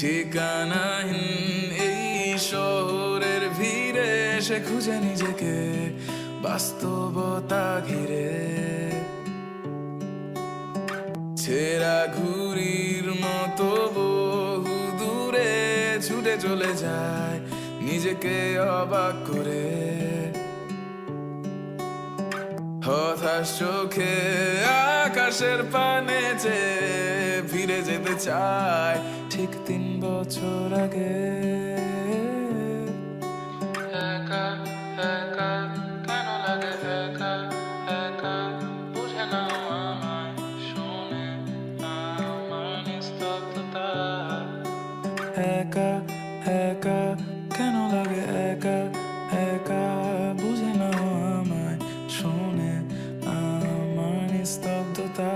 ঠিকানাহীন এই শহরের ভিড়ে সে খুঁজে নিজেকে বাস্তবতা ঘিরে। ছেঁড়া ঘুড়ির মতো বহু দূরে ছুটে চলে যায় নিজেকে অবাক করে। হতাশ চোখে আকাশের পানে চেয়ে ফিরে যেতে চায় ঠিক 3 বছর আগে। একা একা কেন লাগে, একা একা বুঝে না আমায়, শোনে আমার নিস্তব্ধতা। একা একা কেন লাগে, একা একা বুঝে না আমায়, শোনে আমার নিস্তব্ধতা।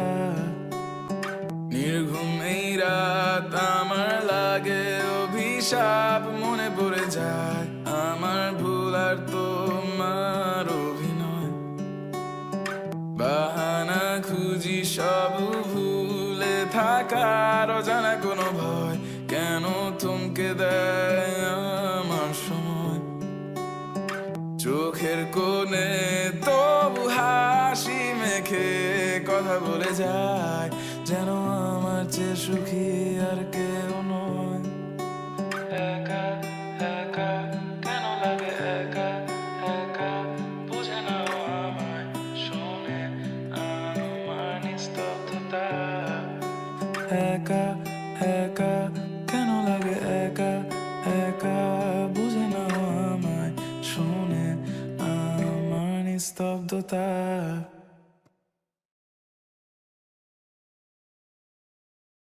নির্ঘুম এই রাত আমার লাগে অভিশাপ, মনে পড়ে যায় আমার ভুল আর তোমার অভিনয়। বাহানা খুঁজি সব ভুলে থাকার অজানা কোনো ভয় কেন থমকে দেয় আমার সময়। চোখের কোণে তবু হাসি মেখে কথা বলে যায় যেন আমার চেয়ে সুখী আর কেউ নয়। একা একা কেন লাগে, একা একা বুঝে না আমায়, শোনে আমার নিস্তব্ধতা। একা একা কেন লাগে, একা একা বুঝে না আমায়, শোনে আমার নিস্তব্ধতা।